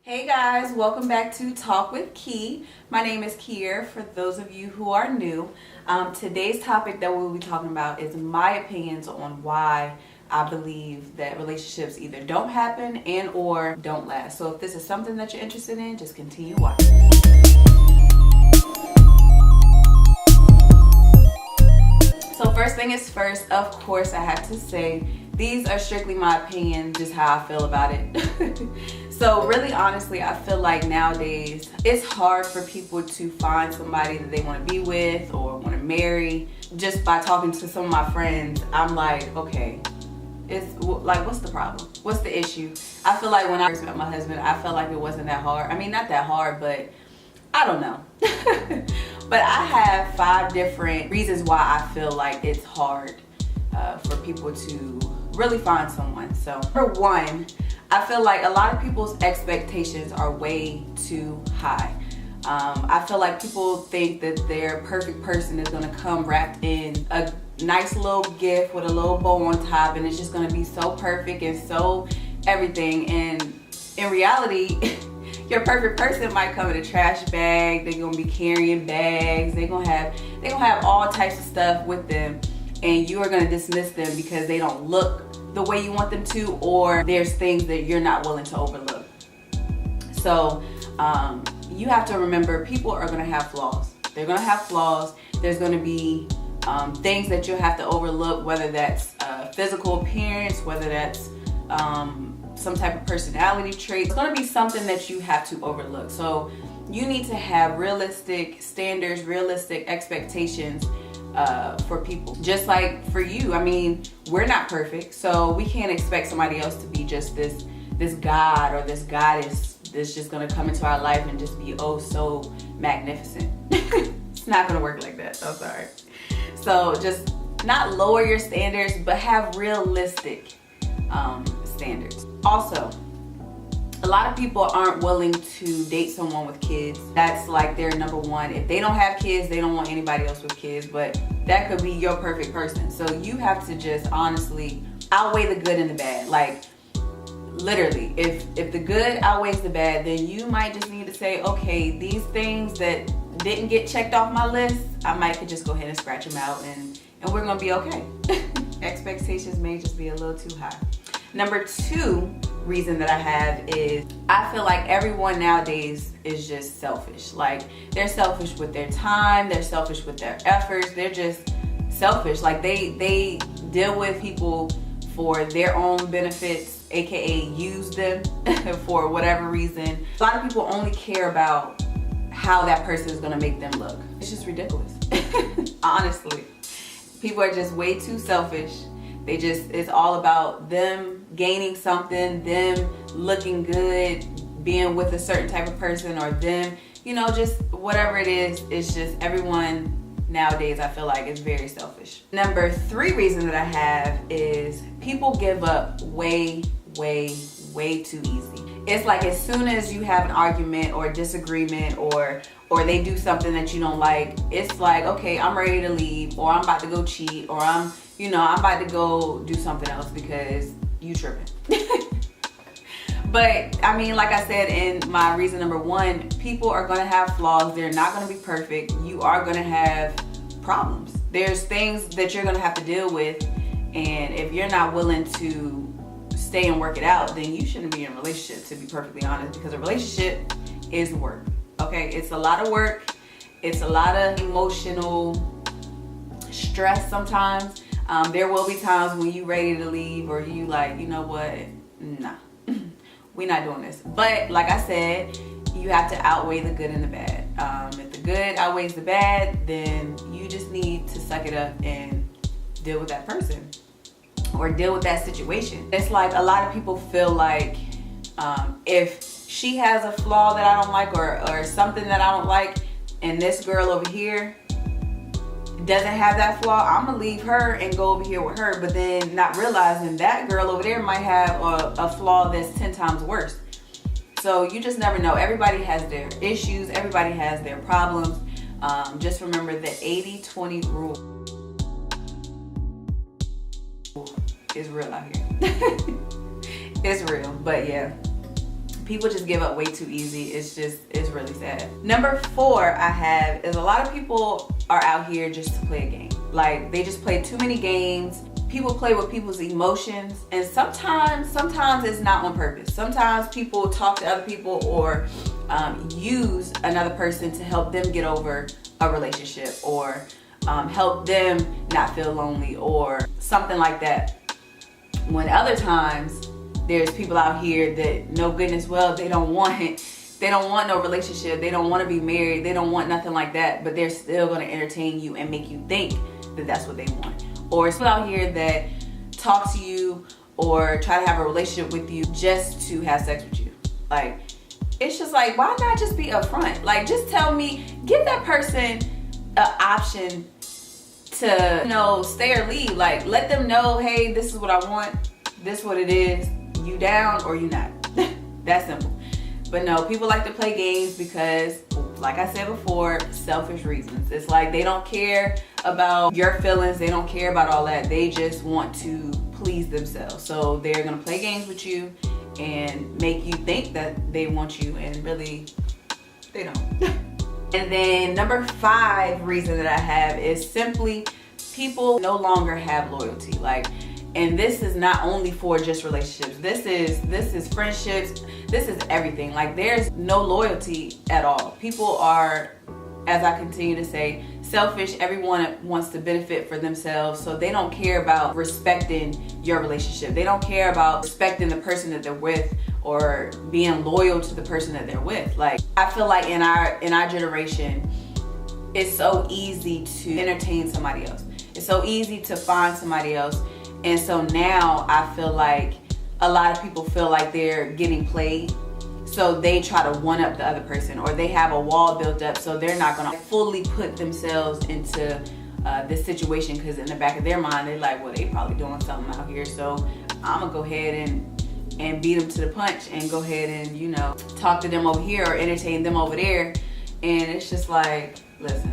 Hey guys, welcome back to Talk with Key. My name is Kier for those of you who are new. Today's topic that we'll be talking about is my opinions on why I believe that relationships either don't happen and or don't last. So if this is something that you're interested in, just continue watching. So first thing is first, of course I have to say these are strictly my opinion, just how I feel about it. So really honestly, I feel like nowadays it's hard for people to find somebody that they want to be with or want to marry. Just by talking to some of my friends, I'm like, okay, it's like, what's the problem? What's the issue? I feel like when I first met my husband, I felt like it wasn't that hard. I mean, not that hard, but I don't know. But I have 5 different reasons why I feel like it's hard for people to really find someone. So for one, I feel like a lot of people's expectations are way too high. I feel like people think that their perfect person is going to come wrapped in a nice little gift with a little bow on top, and it's just going to be so perfect and so everything. And in reality, your perfect person might come in a trash bag. They're going to be carrying bags. They're going to have all types of stuff with them, and you are going to dismiss them because they don't look the way you want them to, or there's things that you're not willing to overlook. So you have to remember, people are going to have flaws. They're going to have flaws. There's going to be things that you'll have to overlook, whether that's physical appearance, whether that's some type of personality trait. It's going to be something that you have to overlook. So you need to have realistic standards, realistic expectations for people. Just like for you, I mean, we're not perfect, so we can't expect somebody else to be just this god or this goddess that's just gonna come into our life and just be oh so magnificent. It's not gonna work like that. I'm sorry. So just not lower your standards, but have realistic standards. Also, a lot of people aren't willing to date someone with kids. That's like their number one. If they don't have kids, they don't want anybody else with kids, but that could be your perfect person. So you have to just honestly outweigh the good and the bad. Like literally, if the good outweighs the bad, then you might just need to say, okay, these things that didn't get checked off my list, I might could just go ahead and scratch them out, and we're gonna be okay. Expectations may just be a little too high. Number 2 reason that I have is I feel like everyone nowadays is just selfish. Like they're selfish with their time, they're selfish with their efforts, they're just selfish. Like they deal with people for their own benefits, aka use them for whatever reason. A lot of people only care about how that person is gonna make them look. It's just ridiculous. Honestly, people are just way too selfish. It's all about them gaining something, them looking good, being with a certain type of person, or them, just whatever it is. It's just everyone nowadays, I feel like, is very selfish. Number 3 reason that I have is people give up way, way, way too easy. It's like as soon as you have an argument or a disagreement or they do something that you don't like, it's like, okay, I'm ready to leave, or I'm about to go cheat, or I'm about to go do something else because you tripping. But I mean, like I said in my reason number 1, people are going to have flaws. They're not going to be perfect. You are going to have problems. There's things that you're going to have to deal with, and if you're not willing to stay and work it out, then you shouldn't be in a relationship, to be perfectly honest, because a relationship is work. Okay, it's a lot of work. It's a lot of emotional stress sometimes. There will be times when you ready to leave, or you like, you know what, nah, we're not doing this. But like I said, you have to outweigh the good and the bad. If the good outweighs the bad, then you just need to suck it up and deal with that person or deal with that situation. It's like a lot of people feel like if she has a flaw that I don't like, or something that I don't like, and this girl over here doesn't have that flaw, I'm gonna leave her and go over here with her, but then not realizing that girl over there might have a flaw that's 10 times worse. So you just never know. Everybody has their issues, everybody has their problems. Just remember the 80-20 rule is real out here. It's real. But yeah, People just give up way too easy. It's really sad. Number 4 I have is a lot of people are out here just to play a game. Like, they just play too many games. People play with people's emotions, and sometimes it's not on purpose. Sometimes people talk to other people or use another person to help them get over a relationship, or help them not feel lonely or something like that. When other times there's people out here that know goodness well they don't want no relationship, they don't want to be married, they don't want nothing like that, but they're still going to entertain you and make you think that that's what they want. Or it's people out here that talk to you or try to have a relationship with you just to have sex with you. Like, it's just like, why not just be upfront? Like, just tell me, give that person an option to, you know, stay or leave. Like, let them know, hey, this is what I want, this is what it is, you down or you not. That simple. But no, people like to play games because, like I said before, selfish reasons. It's like they don't care about your feelings, they don't care about all that, they just want to please themselves. So they're gonna play games with you and make you think that they want you, and really they don't. And then number 5 reason that I have is simply people no longer have loyalty. Like, and this is not only for just relationships, this is friendships, this is everything. Like, there's no loyalty at all. People are, as I continue to say, selfish. Everyone wants to benefit for themselves, so they don't care about respecting your relationship. They don't care about respecting the person that they're with or being loyal to the person that they're with. Like, I feel like in our generation, it's so easy to entertain somebody else. It's so easy to find somebody else. And so now I feel like a lot of people feel like they're getting played, so they try to one up the other person, or they have a wall built up, so they're not gonna fully put themselves into this situation, because in the back of their mind they're like, well, they probably doing something out here, so I'm gonna go ahead and beat them to the punch and go ahead and, you know, talk to them over here or entertain them over there. And it's just like, listen.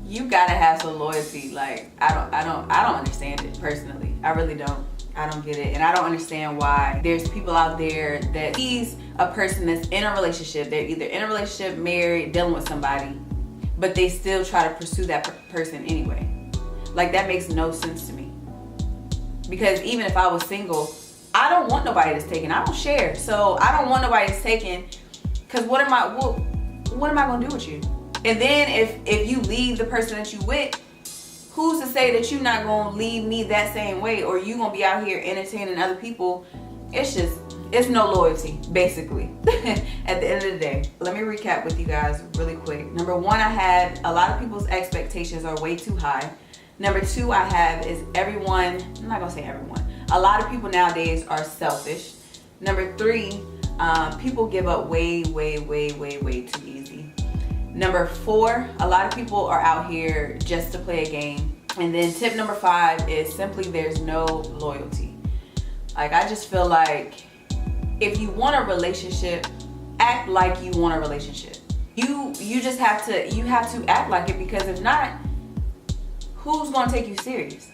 You gotta have some loyalty. Like, I don't understand it personally. I really don't. I don't get it. And I don't understand why there's people out there that he's a person that's in a relationship. They're either in a relationship, married, dealing with somebody, but they still try to pursue that person anyway. Like, that makes no sense to me. Because even if I was single, I don't want nobody that's taken. I don't share. So I don't want nobody that's taken, because what am I gonna do with you? And then if you leave the person that you with, who's to say that you're not gonna leave me that same way, or you gonna be out here entertaining other people? It's no loyalty, basically. At the end of the day, let me recap with you guys really quick. Number 1, I had a lot of people's expectations are way too high. Number 2, I have is everyone, I'm not gonna say everyone, a lot of people nowadays are selfish. Number 3, people give up way too easy. Number 4, a lot of people are out here just to play a game. And then tip number 5 is simply there's no loyalty. Like, I just feel like if you want a relationship, act like you want a relationship. You just have to act like it, because if not, who's gonna take you serious?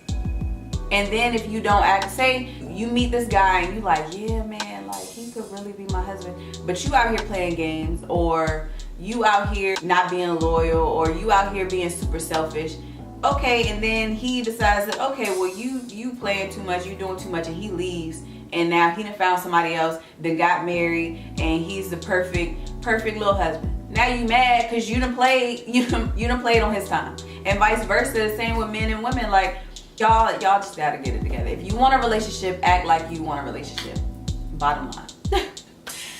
And then if you don't act, say you meet this guy and you like, yeah man, like he could really be my husband, but you out here playing games, or you out here not being loyal, or you out here being super selfish. Okay, and then he decides that, okay, well you playing too much, you doing too much, and he leaves, and now he done found somebody else, then got married, and he's the perfect little husband. Now you mad because you done played on his time. And vice versa, same with men and women. Like, y'all just gotta get it together. If you want a relationship, act like you want a relationship. Bottom line.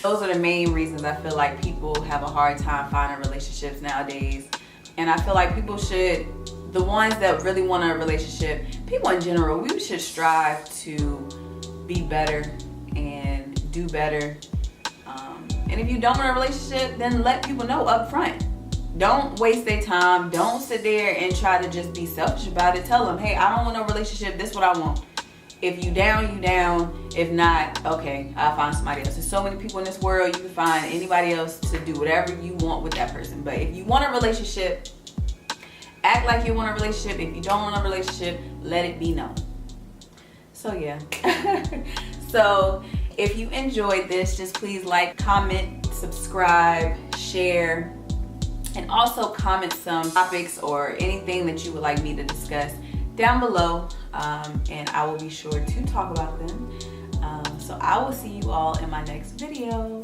Those are the main reasons I feel like people have a hard time finding relationships nowadays. And I feel like people should, the ones that really want a relationship, people in general, we should strive to be better and do better. And if you don't want a relationship, then let people know up front. Don't waste their time. Don't sit there and try to just be selfish about it. Tell them, hey, I don't want no relationship. This is what I want. If you down, you down. If not, okay, I'll find somebody else. There's so many people in this world. You can find anybody else to do whatever you want with that person. But if you want a relationship, act like you want a relationship. If you don't want a relationship, let it be known. So yeah. So if you enjoyed this, just please like, comment, subscribe, share, and also comment some topics or anything that you would like me to discuss down below, and I will be sure to talk about them. So I will see you all in my next video.